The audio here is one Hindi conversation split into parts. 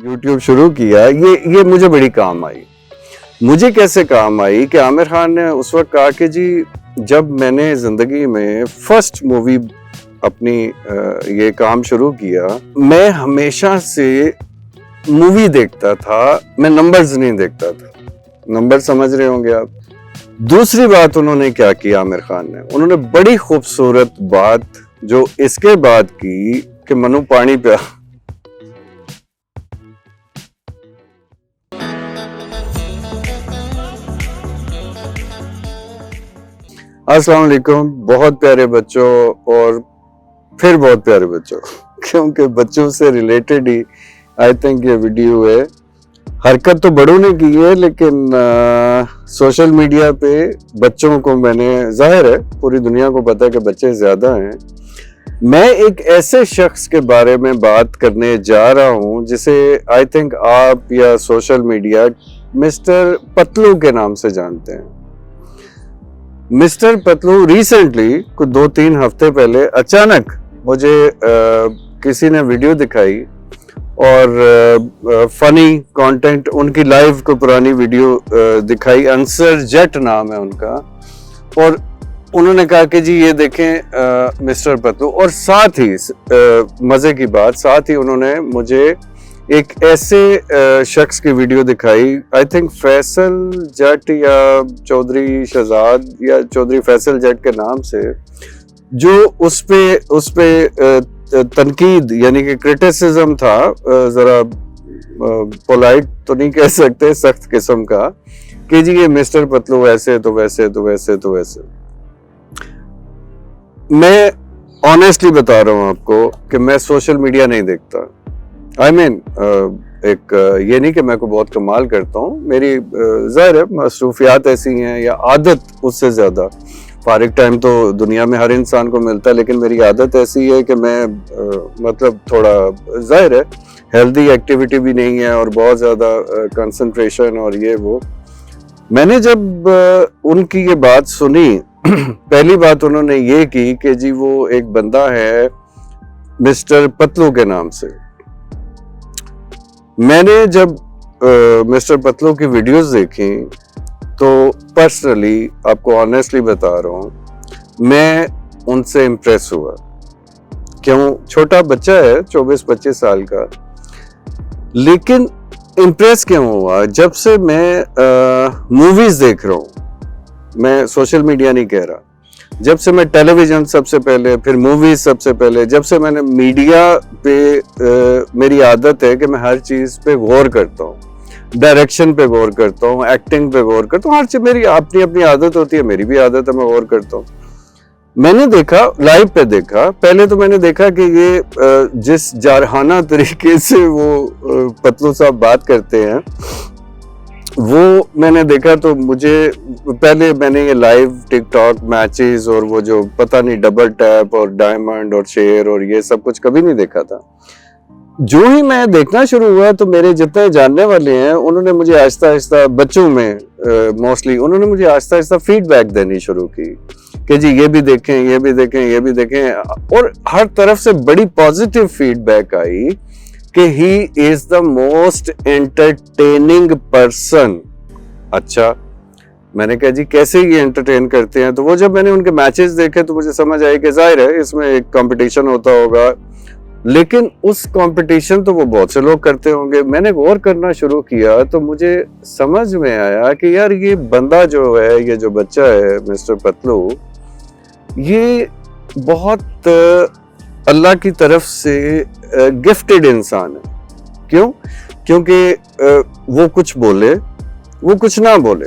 यूट्यूब शुरू किया, ये मुझे बड़ी काम आई। मुझे कैसे काम आई कि आमिर खान ने उस वक्त कहा कि जी जब मैंने जिंदगी में फर्स्ट मूवी अपनी ये काम शुरू किया, मैं हमेशा से मूवी देखता था, मैं नंबर्स नहीं देखता था। नंबर समझ रहे होंगे आप। दूसरी बात उन्होंने क्या किया आमिर खान ने, उन्होंने बड़ी खूबसूरत बात जो इसके बाद की कि मनु पानी पिया। अस्सलाम वालेकुम बहुत प्यारे बच्चों और फिर बहुत प्यारे बच्चों, क्योंकि बच्चों से रिलेटेड ही आई थिंक ये वीडियो है। हरकत तो बड़ों ने की है, लेकिन सोशल मीडिया पे बच्चों को मैंने, जाहिर है पूरी दुनिया को पता है कि बच्चे ज्यादा हैं। मैं एक ऐसे शख्स के बारे में बात करने जा रहा हूं जिसे आई थिंक आप या सोशल मीडिया मिस्टर पतलू के नाम से जानते हैं। मिस्टर पतलू रिसेंटली कुछ 2-3 हफ्ते पहले अचानक मुझे किसी ने वीडियो दिखाई और फनी कंटेंट, उनकी लाइव को पुरानी वीडियो दिखाई। आंसर जेट नाम है उनका, और उन्होंने कहा कि जी ये देखें मिस्टर पतलू। और साथ ही मजे की बात, साथ ही उन्होंने मुझे एक ऐसे शख्स की वीडियो दिखाई, आई थिंक फैसल जट या चौधरी शहजाद या चौधरी फैसल जट के नाम से, जो उस पे तनकीद यानी कि क्रिटिसिज्म था, जरा पोलाइट तो नहीं कह सकते, सख्त किस्म का, कि जी ये मिस्टर पतलू ऐसे तो वैसे तो वैसे तो वैसे। मैं ऑनेस्टली बता रहा हूं आपको कि मैं सोशल मीडिया नहीं देखता। आई मीन एक ये नहीं कि मैं को बहुत कमाल करता हूँ, मेरी जाहिर है मसरूफियात ऐसी हैं या आदत उससे ज्यादा। फारिग टाइम तो दुनिया में हर इंसान को मिलता है, लेकिन मेरी आदत ऐसी है कि मैं मतलब थोड़ा, जाहिर है हेल्दी एक्टिविटी भी नहीं है और बहुत ज्यादा कंसंट्रेशन और ये वो। मैंने जब उनकी ये बात सुनी, पहली बात उन्होंने ये की कि जी वो एक बंदा है मिस्टर पतलू के नाम से। मैंने जब मिस्टर पतलू की वीडियोस देखी तो पर्सनली आपको ऑनेस्टली बता रहा हूँ, मैं उनसे इम्प्रेस हुआ। क्यों? छोटा बच्चा है 24-25 साल का, लेकिन इम्प्रेस क्यों हुआ? जब से मैं मूवीज देख रहा हूँ, मैं सोशल मीडिया नहीं कह रहा, जब से मैं टेलीविजन सबसे पहले, फिर मूवीज सबसे पहले, जब से मैंने मीडिया पे मेरी आदत है कि मैं हर चीज पे गौर करता हूँ, डायरेक्शन पे गौर करता हूँ, एक्टिंग पे गौर करता हूँ, हर चीज मेरी अपनी अपनी आदत होती है, मेरी भी आदत है, मैं गौर करता हूँ। मैंने देखा, लाइव पे देखा, पहले तो मैंने देखा कि ये जिस जारहाना तरीके से वो पतलू साहब बात करते हैं, वो मैंने देखा तो मुझे, पहले मैंने ये लाइव टिकटॉक मैचेस और वो जो पता नहीं डबल टैप और डायमंड और शेयर और ये सब कुछ कभी नहीं देखा था। जो ही मैं देखना शुरू हुआ तो मेरे जितने जानने वाले हैं उन्होंने मुझे आहिस्ता आहिस्ता, बच्चों में मोस्टली, उन्होंने मुझे आहिस्ता आहिस्ता फीडबैक देनी शुरू की कि जी ये भी देखें, ये भी देखें, ये भी देखें, और हर तरफ से बड़ी पॉजिटिव फीडबैक आई कि he is the most entertaining person. अच्छा, मैंने कहा जी कैसे ये एंटरटेन करते हैं? तो वो जब मैंने उनके मैचेस देखे तो मुझे समझ आई कि जाहिर है इसमें एक कंपटीशन होता होगा, लेकिन उस कंपटीशन तो वो बहुत से लोग करते होंगे। मैंने गौर करना शुरू किया तो मुझे समझ में आया कि यार ये बंदा जो है, ये जो बच्चा है मिस्टर पतलू, ये बहुत अल्लाह की तरफ से गिफ्टेड इंसान है। क्यों? क्योंकि वो कुछ बोले, वो कुछ ना बोले,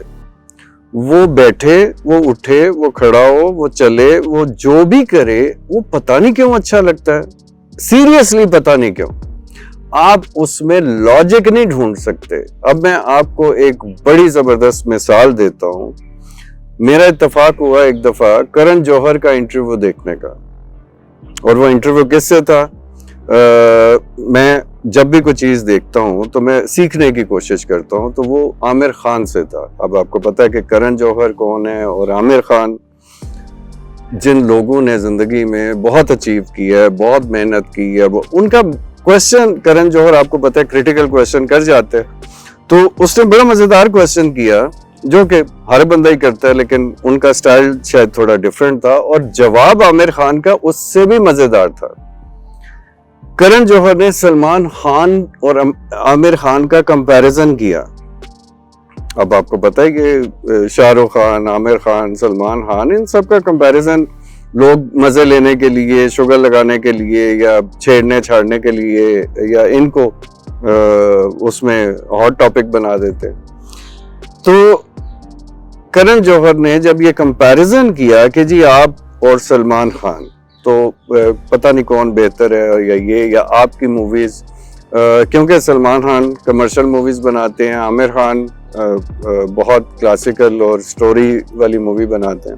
वो बैठे, वो उठे, वो खड़ा हो, वो चले, वो जो भी करे, वो पता नहीं क्यों अच्छा लगता है। सीरियसली पता नहीं क्यों। आप उसमें लॉजिक नहीं ढूंढ सकते। अब मैं आपको एक बड़ी जबरदस्त मिसाल देता हूं। मेरा इत्तेफाक हुआ एक दफा करण जौहर का इंटरव्यू देखने का, और वो इंटरव्यू किससे था? मैं जब भी कोई चीज देखता हूं तो मैं सीखने की कोशिश करता हूं, तो वो आमिर खान से था। अब आपको पता है कि करण जौहर कौन है, और आमिर खान जिन लोगों ने जिंदगी में बहुत अचीव किया है, बहुत मेहनत की है, वो उनका क्वेश्चन करण जौहर आपको पता है क्रिटिकल क्वेश्चन कर जाते हैं, तो उसने बड़ा मजेदार क्वेश्चन किया जो कि हर बंदा ही करता है, लेकिन उनका स्टाइल शायद थोड़ा डिफरेंट था और जवाब आमिर खान का उससे भी मजेदार था। करण जौहर ने सलमान खान और आमिर खान का कंपैरिजन किया। अब आपको पता है कि शाहरुख खान, आमिर खान, सलमान खान, इन सब का कंपैरिजन लोग मजे लेने के लिए, शुगर लगाने के लिए या छेड़ने छाड़ने के लिए या इनको उसमें हॉट टॉपिक बना देते। तो करण जौहर ने जब ये कंपैरिजन किया कि जी आप और सलमान खान, तो पता नहीं कौन बेहतर है या ये या आपकी मूवीज, क्योंकि सलमान खान कमर्शियल मूवीज बनाते हैं, आमिर खान बहुत क्लासिकल और स्टोरी वाली मूवी बनाते हैं।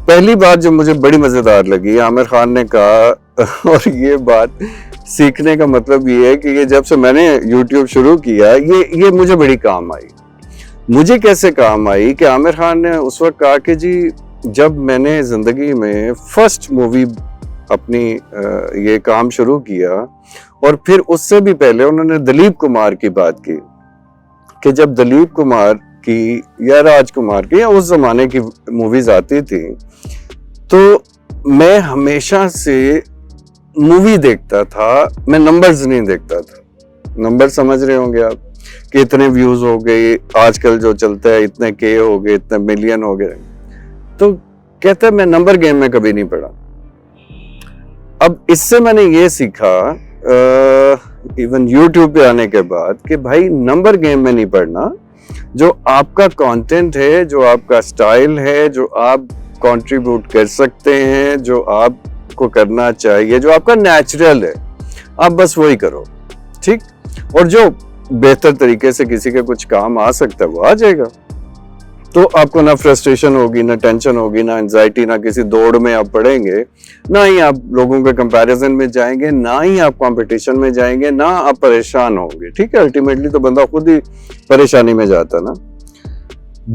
पहली बात जो मुझे बड़ी मजेदार लगी, आमिर खान ने कहा और ये बात सीखने का मतलब ये है कि ये जब से मैंने YouTube शुरू किया ये मुझे बड़ी काम आई। मुझे कैसे काम आई कि आमिर खान ने उस वक्त कहा कि जी जब मैंने जिंदगी में फर्स्ट मूवी अपनी ये काम शुरू किया, और फिर उससे भी पहले उन्होंने दिलीप कुमार की बात की कि जब दिलीप कुमार की या राजकुमार की या उस जमाने की मूवीज आती थी तो मैं हमेशा से मूवी देखता था, मैं नंबर्स नहीं देखता था। नंबर समझ रहे होंगे आप कि इतने व्यूज हो गए, आजकल जो चलता है इतने के हो गए, इतने मिलियन हो गए। तो कहता है मैं नंबर गेम में कभी नहीं पढ़ा। अब इससे मैंने ये सीखा इवन YouTube पे आने के बाद कि भाई नंबर गेम में नहीं पढ़ना। जो आपका कंटेंट है, जो आपका स्टाइल है, जो आप कंट्रीब्यूट कर सकते हैं, जो आपको करना चाहिए, जो आपका नेचुरल है, आप बस वही करो, ठीक। और जो बेहतर तरीके से किसी के कुछ काम आ सकता है वो आ जाएगा। तो आपको ना फ्रस्ट्रेशन होगी, ना टेंशन होगी, ना एंजाइटी, ना किसी दौड़ में आप पड़ेंगे, ना ही आप लोगों के कंपैरिजन में जाएंगे, ना ही आप कंपटीशन में जाएंगे, ना आप परेशान होंगे, ठीक है। अल्टीमेटली तो बंदा खुद ही परेशानी में जाता ना।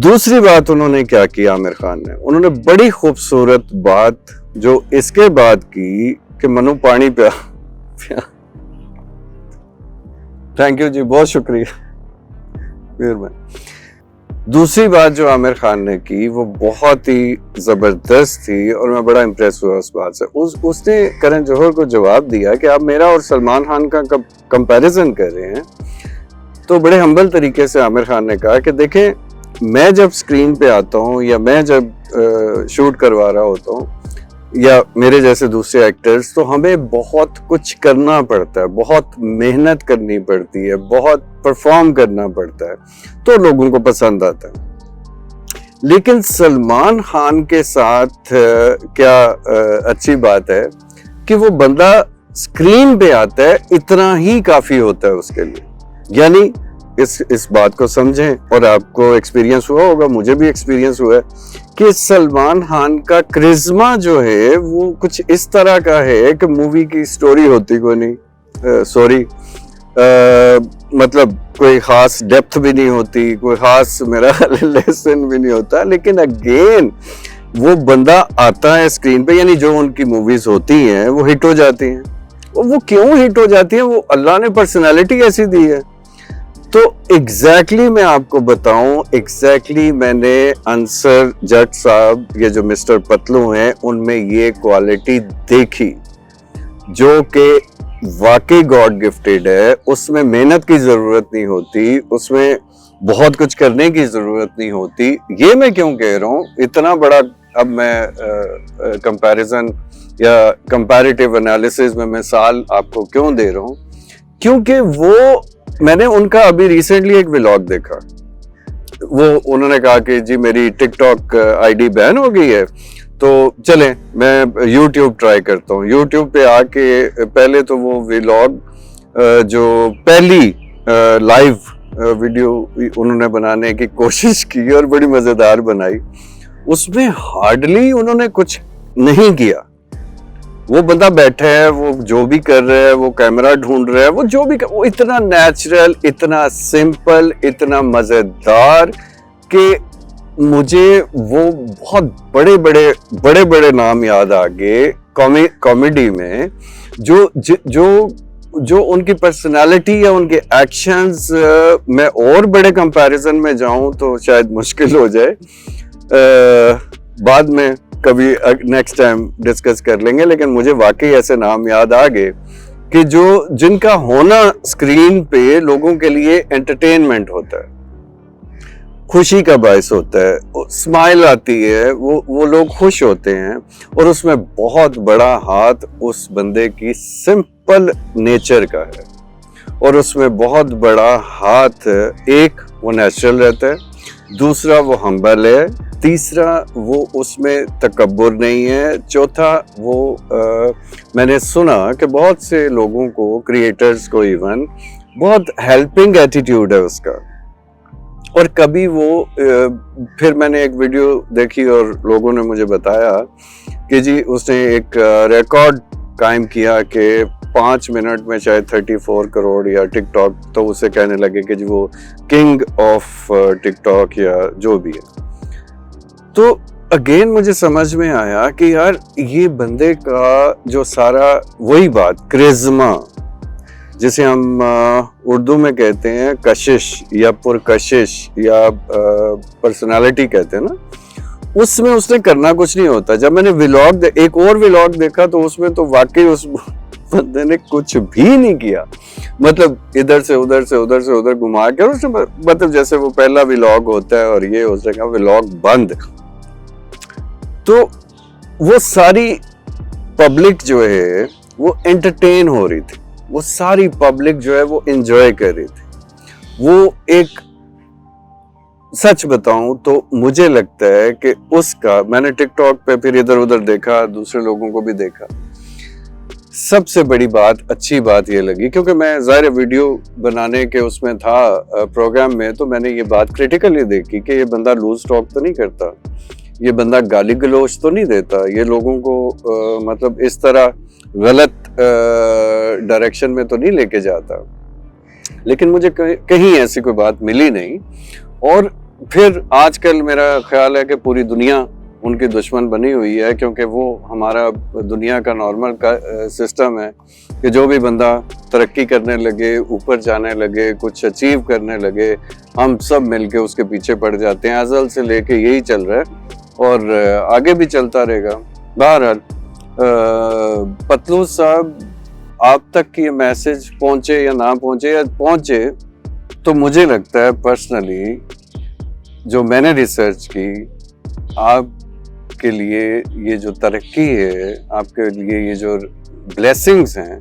दूसरी बात उन्होंने क्या किया, आमिर खान ने, उन्होंने बड़ी खूबसूरत बात जो इसके बाद की कि मनु पानी पिया। थैंक यू जी, बहुत शुक्रिया, मेहरबानी। दूसरी बात जो आमिर खान ने की वो बहुत ही जबरदस्त थी और मैं बड़ा इम्प्रेस हुआ उस बात से। उसने करण जौहर को जवाब दिया कि आप मेरा और सलमान खान का कंपैरिजन कर रहे हैं। तो बड़े हम्बल तरीके से आमिर खान ने कहा कि देखें, मैं जब स्क्रीन पे आता हूँ या मैं जब शूट करवा रहा होता हूँ या मेरे जैसे दूसरे एक्टर्स, तो हमें बहुत कुछ करना पड़ता है, बहुत मेहनत करनी पड़ती है, बहुत परफॉर्म करना पड़ता है, तो लोगों को पसंद आता है। लेकिन सलमान खान के साथ क्या अच्छी बात है कि वो बंदा स्क्रीन पे आता है, इतना ही काफी होता है उसके लिए। यानी इस बात को समझें, और आपको एक्सपीरियंस हुआ होगा, मुझे भी एक्सपीरियंस हुआ है कि सलमान खान का क्रिज्मा जो है वो कुछ इस तरह का है कि मूवी की स्टोरी होती कोई नहीं, मतलब कोई खास डेप्थ भी नहीं होती, कोई खास मेरा लेसन भी नहीं होता, लेकिन अगेन वो बंदा आता है स्क्रीन पे, यानी जो उनकी मूवीज होती हैं वो हिट हो जाती हैं। वो क्यों हिट हो जाती हैं? वो अल्लाह ने पर्सनालिटी ऐसी दी है। तो एग्जैक्टली मैं आपको बताऊं, एग्जैक्टली मैंने अंसर जट साहब, ये जो मिस्टर पतलू हैं, उनमें ये क्वालिटी देखी जो कि वाकई गॉड गिफ्टेड है। उसमें मेहनत की जरूरत नहीं होती, उसमें बहुत कुछ करने की जरूरत नहीं होती। ये मैं क्यों कह रहा हूँ इतना बड़ा, अब मैं कंपैरिजन या कंपैरेटिव एनालिसिस में मिसाल आपको क्यों दे रहा हूँ, क्योंकि वो मैंने उनका अभी रिसेंटली एक व्लॉग देखा। वो उन्होंने कहा कि जी मेरी टिकटॉक आईडी बैन हो गई है, तो चलें मैं यूट्यूब ट्राई करता हूँ। यूट्यूब पे आके पहले तो वो व्लॉग जो पहली लाइव वीडियो उन्होंने बनाने की कोशिश की और बड़ी मजेदार बनाई। उसमें हार्डली उन्होंने कुछ नहीं किया। वो बंदा बैठा है, वो जो भी कर रहा है, वो कैमरा ढूंढ रहा है, वो जो भी वो इतना नेचुरल, इतना सिंपल, इतना मजेदार कि मुझे वो बहुत बड़े बड़े नाम याद आ गए कॉमेडी में, जो जो उनकी पर्सनालिटी या उनके एक्शंस, मैं और बड़े कंपैरिजन में जाऊं तो शायद मुश्किल हो जाए, बाद में कभी नेक्स्ट टाइम डिस्कस कर लेंगे। लेकिन मुझे वाकई ऐसे नाम याद आ गए कि जो जिनका होना स्क्रीन पे लोगों के लिए एंटरटेनमेंट होता है, खुशी का बायस होता है, स्माइल आती है, वो लोग खुश होते हैं, और उसमें बहुत बड़ा हाथ उस बंदे की सिंपल नेचर का है, और उसमें बहुत बड़ा हाथ, एक वो नेचुरल रहता है, दूसरा वो हम्बल है, तीसरा वो उसमें तकब्बुर नहीं है, चौथा वो मैंने सुना कि बहुत से लोगों को, क्रिएटर्स को इवन, बहुत हेल्पिंग एटीट्यूड है उसका। और कभी वो फिर मैंने एक वीडियो देखी और लोगों ने मुझे बताया कि जी उसने एक रिकॉर्ड कायम किया कि 5 मिनट में शायद 34 करोड़, या टिकटॉक तो उसे कहने लगे कि जी वो किंग ऑफ टिकटॉक या जो भी है। तो अगेन मुझे समझ में आया कि यार ये बंदे का जो सारा, वही बात क्रिज्मा जिसे हम उर्दू में कहते हैं कशिश या पुरकशिश या पर्सनालिटी कहते हैं ना, उसमें उसने करना कुछ नहीं होता। जब मैंने एक और व्लॉग देखा तो उसमें तो वाकई उस बंदे ने कुछ भी नहीं किया, मतलब इधर से उधर से उधर से उधर घुमा के, उसने मतलब जैसे वो पहला व्लॉग होता है और ये उसने कहा व्लॉग बंद। तो वो सारी पब्लिक जो है वो एंटरटेन हो रही थी, वो सारी पब्लिक जो है वो एंजॉय कर रही थी। वो एक, सच बताऊं तो मुझे लगता है कि उसका, मैंने टिकटॉक पे फिर इधर उधर देखा, दूसरे लोगों को भी देखा, सबसे बड़ी बात, अच्छी बात ये लगी, क्योंकि मैं ज़ाहिर वीडियो बनाने के उसमें था प्रोग्राम में, तो मैंने ये बात क्रिटिकली देखी कि ये बंदा लूज टॉक तो नहीं करता, ये बंदा गाली गलोच तो नहीं देता, ये लोगों को मतलब इस तरह गलत डायरेक्शन में तो नहीं लेके जाता। लेकिन मुझे कहीं ऐसी कोई बात मिली नहीं। और फिर आजकल मेरा ख्याल है कि पूरी दुनिया उनकी दुश्मन बनी हुई है, क्योंकि वो हमारा दुनिया का नॉर्मल का सिस्टम है कि जो भी बंदा तरक्की करने लगे, ऊपर जाने लगे, कुछ अचीव करने लगे, हम सब मिलके उसके पीछे पड़ जाते हैं। अज़ल से लेके यही चल रहा है और आगे भी चलता रहेगा। बहरहाल पतलू साहब, आप तक ये मैसेज पहुंचे या ना पहुंचे, या पहुंचे तो मुझे लगता है पर्सनली, जो मैंने रिसर्च की, आपके लिए ये जो तरक्की है, आपके लिए ये जो ब्लेसिंग्स हैं,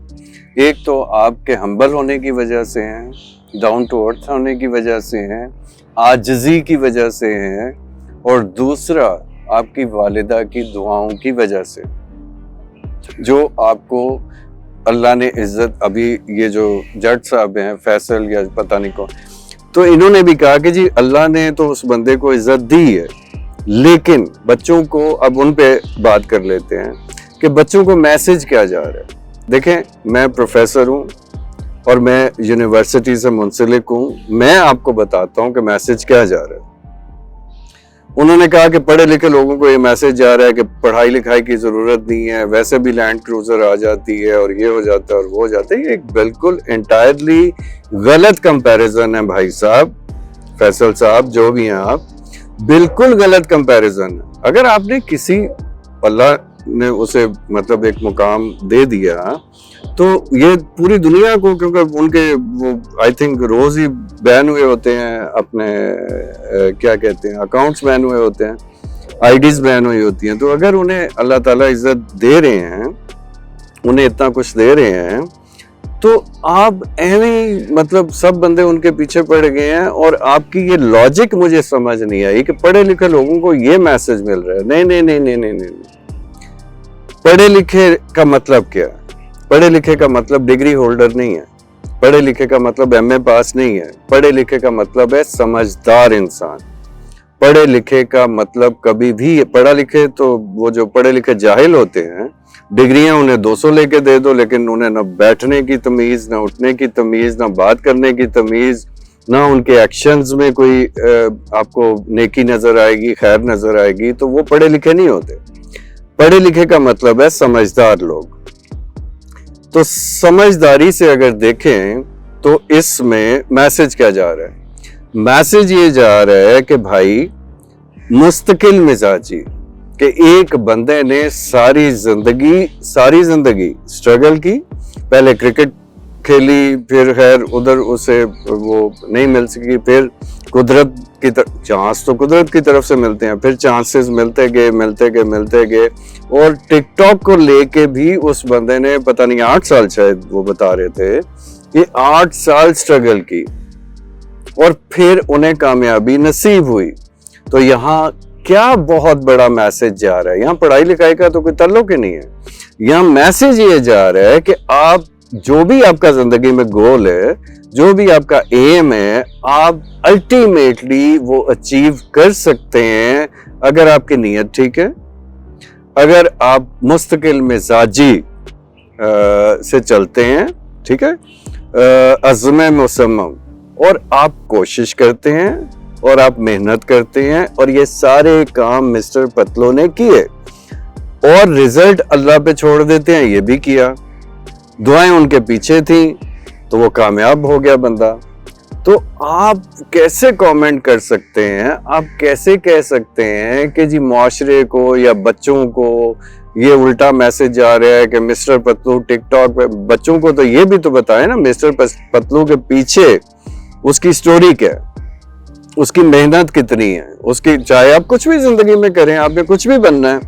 एक तो आपके हम्बल होने की वजह से हैं, डाउन टू अर्थ होने की वजह से हैं, आजिज़ी की वजह से हैं, और दूसरा आपकी वालिदा की दुआओं की वजह से, जो आपको अल्लाह ने इज्जत, अभी ये जो जज साहब हैं फैसल या पता नहीं कौन, तो इन्होंने भी कहा कि जी अल्लाह ने तो उस बंदे को इज्जत दी है, लेकिन बच्चों को, अब उन पे बात कर लेते हैं कि बच्चों को मैसेज क्या जा रहा है। देखें, मैं प्रोफेसर हूँ और मैं यूनिवर्सिटी से मुंसलिक हूँ, मैं आपको बताता हूँ कि मैसेज क्या जा रहा है। उन्होंने कहा कि पढ़े लिखे लोगों को ये मैसेज जा रहा है कि पढ़ाई लिखाई की ज़रूरत नहीं है, वैसे भी लैंड क्रूज़र आ जाती है और ये हो जाता है और वो हो जाता है। ये एक बिल्कुल एंटायरली गलत कंपैरिजन है भाई साहब, फैसल साहब, जो भी हैं आप, बिल्कुल गलत कंपैरिजन है। अगर आपने किसी, अल्लाह ने उसे मतलब एक मुकाम दे दिया, तो ये पूरी दुनिया को, क्योंकि उनके वो I think rose he ban हुए होते हैं, अपने क्या कहते हैं, अकाउंट्स बैन हुए होते हैं, आईडीज बैन हुई होती हैं। तो अगर उन्हें अल्लाह ताला इज्जत दे रहे हैं, उन्हें इतना कुछ दे रहे हैं, तो आप ऐਵੇਂ मतलब सब बंदे उनके पीछे पड़ गए हैं। और आपकी ये लॉजिक मुझे समझ नहीं आई कि पढ़े लिखे लोगों को ये मैसेज मिल रहा है। नहीं नहीं नहीं नहीं नहीं नहीं, पढ़े लिखे का मतलब क्या है? पढ़े लिखे का मतलब डिग्री होल्डर नहीं है, पढ़े लिखे का मतलब एमए पास नहीं है, पढ़े लिखे का मतलब है समझदार इंसान। पढ़े लिखे का मतलब कभी भी, पढ़ा लिखे तो वो जो पढ़े लिखे जाहिल होते हैं, डिग्रियां उन्हें 200 लेके दे दो, लेकिन उन्हें ना बैठने की तमीज, ना उठने की तमीज, ना बात करने की तमीज, ना उनके एक्शंस में कोई आपको नेकी नजर आएगी, खैर नजर आएगी, तो वो पढ़े लिखे नहीं होते। पढ़े लिखे का मतलब है समझदार लोग। तो समझदारी से अगर देखें तो इसमें मैसेज क्या जा रहा है? मैसेज ये जा रहा है कि भाई मुस्तकिल मिजाजी कि एक बंदे ने सारी जिंदगी स्ट्रगल की, पहले क्रिकेट खेली, फिर खैर उधर उसे वो नहीं मिल सकी, फिर कुदरत की चांस तो कुदरत की तरफ से मिलते हैं, फिर चांसेस मिलते गए और टिकटॉक को लेके भी उस बंदे ने पता नहीं 8 साल शायद वो बता रहे थे कि 8 साल स्ट्रगल की और फिर उन्हें कामयाबी नसीब हुई। तो यहाँ क्या बहुत बड़ा मैसेज जा रहा है? यहाँ पढ़ाई लिखाई का तो कोई ताल्लुक ही नहीं है। यहाँ मैसेज ये जा रहा है कि आप जो भी आपका जिंदगी में गोल है, जो भी आपका एम है, आप अल्टीमेटली वो अचीव कर सकते हैं अगर आपकी नीयत ठीक है, अगर आप मुस्तकिल मिजाजी से चलते हैं, ठीक है, अज़्म मुसम्मम, और आप कोशिश करते हैं और आप मेहनत करते हैं, और ये सारे काम मिस्टर पतलू ने किए और रिजल्ट अल्लाह पे छोड़ देते हैं। ये भी किया, दुआएं उनके पीछे थी तो वो कामयाब हो गया बंदा। तो आप कैसे कमेंट कर सकते हैं, आप कैसे कह सकते हैं कि जी मुआशरे को या बच्चों को ये उल्टा मैसेज जा रहा है कि मिस्टर पतलू टिकटॉक पे? बच्चों को तो ये भी तो बताए ना मिस्टर पतलू के पीछे उसकी स्टोरी क्या है, उसकी मेहनत कितनी है, उसकी, चाहे आप कुछ भी जिंदगी में करें, आपने कुछ भी बनना है,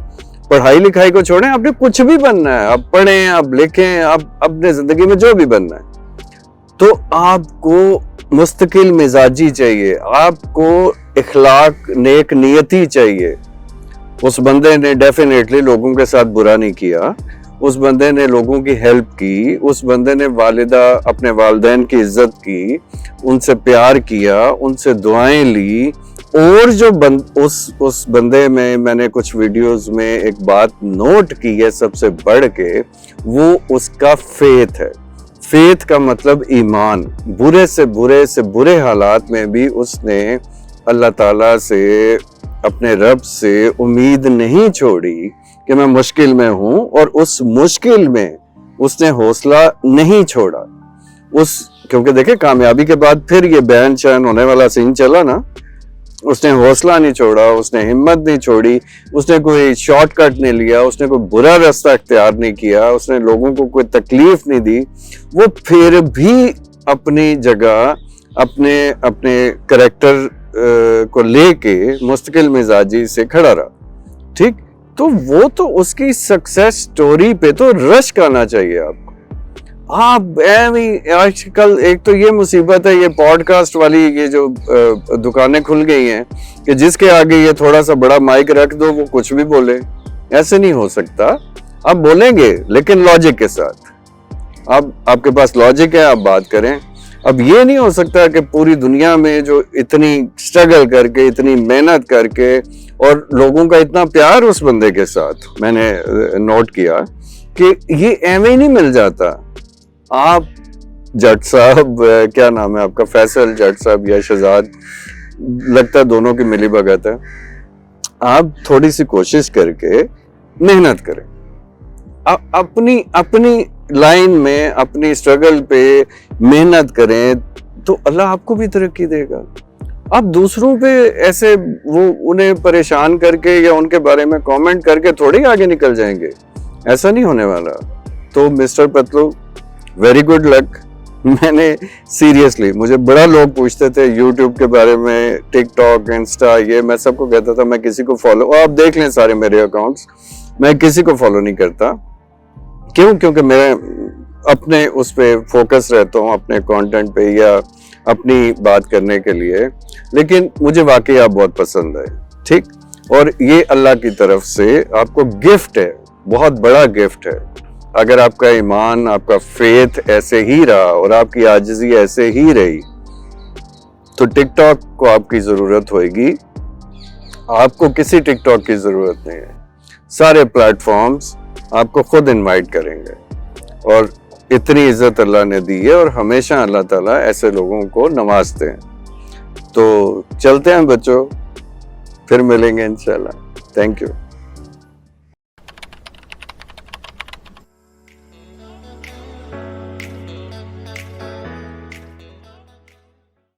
पढ़ाई लिखाई को छोड़ें, आपने कुछ भी बनना है, आप पढ़ें, आप लिखें, आप अपने जिंदगी में जो भी बनना है, तो आपको मुस्तकिल मिजाजी चाहिए, आपको इखलाक नेक नियति चाहिए। उस बंदे ने डेफिनेटली लोगों के साथ बुरा नहीं किया, उस बंदे ने लोगों की हेल्प की, उस बंदे ने वालिदा अपने वालिदैन की इज्जत की, उनसे प्यार किया, उनसे दुआएं ली। और जो उस बंदे में मैंने कुछ वीडियोस में एक बात नोट की है सबसे बढ़ के, वो उसका फेथ है। फेथ का मतलब ईमान। बुरे से बुरे हालात में भी उसने अल्लाह ताला से, अपने रब से उम्मीद नहीं छोड़ी कि मैं मुश्किल में हूं, और उस मुश्किल में उसने हौसला नहीं छोड़ा। क्योंकि देखे कामयाबी के बाद फिर ये बैन चैन होने वाला सीन चला ना, उसने हौसला नहीं छोड़ा, उसने हिम्मत नहीं छोड़ी, उसने कोई शॉर्टकट नहीं लिया, उसने कोई बुरा रास्ता इख्तियार नहीं किया, उसने लोगों को कोई तकलीफ नहीं दी। वो फिर भी अपनी जगह, अपने करैक्टर को लेके मुस्तकिल मिजाजी से खड़ा रहा। ठीक, तो वो तो उसकी सक्सेस स्टोरी पे तो रश्क आना चाहिए आपको। आप आजकल एक तो ये मुसीबत है, ये पॉडकास्ट वाली ये जो दुकानें खुल गई हैं कि जिसके आगे ये थोड़ा सा बड़ा माइक रख दो वो कुछ भी बोले। ऐसे नहीं हो सकता। आप बोलेंगे लेकिन लॉजिक के साथ। अब आपके पास लॉजिक है, आप बात करें। अब ये नहीं हो सकता कि पूरी दुनिया में जो इतनी स्ट्रगल करके, इतनी मेहनत करके, और लोगों का इतना प्यार उस बंदे के साथ, मैंने नोट किया कि ये एवं ही नहीं मिल जाता। आप जट साहब, क्या नाम है आपका, फैसल जट साहब या शहजाद, लगता है दोनों की मिली भगत है। आप थोड़ी सी कोशिश करके मेहनत करें, अपनी लाइन में, अपनी स्ट्रगल पे मेहनत करें, तो अल्लाह आपको भी तरक्की देगा। आप दूसरों पे ऐसे वो उन्हें परेशान करके या उनके बारे में कमेंट करके थोड़ी आगे निकल जाएंगे, ऐसा नहीं होने वाला। तो mister Patlu, very good luck. मैंने सीरियसली, मुझे बड़ा लोग पूछते थे यूट्यूब के बारे में, टिकटॉक, इंस्टा, ये मैं सबको कहता था मैं किसी को फॉलो, आप देख लें सारे मेरे अकाउंट्स, मैं किसी को फॉलो नहीं करता। क्यों? क्योंकि मैं अपने उस पे फोकस रहता हूँ, अपने कंटेंट पे या अपनी बात करने के लिए। लेकिन मुझे वाकई आप बहुत पसंद है, ठीक, और ये अल्लाह की तरफ से आपको गिफ्ट है, बहुत बड़ा गिफ्ट है। अगर आपका ईमान, आपका फेथ ऐसे ही रहा और आपकी आजिज़ी ऐसे ही रही, तो टिकटॉक को आपकी जरूरत होगी। आपको किसी टिकटॉक की जरूरत नहीं है। सारे प्लेटफॉर्म्स आपको खुद इनवाइट करेंगे, और इतनी इज्जत अल्लाह ने दी है, और हमेशा अल्लाह ताला ऐसे लोगों को नवाजते हैं। तो चलते हैं बच्चों, फिर मिलेंगे इंशाल्लाह। Thank you.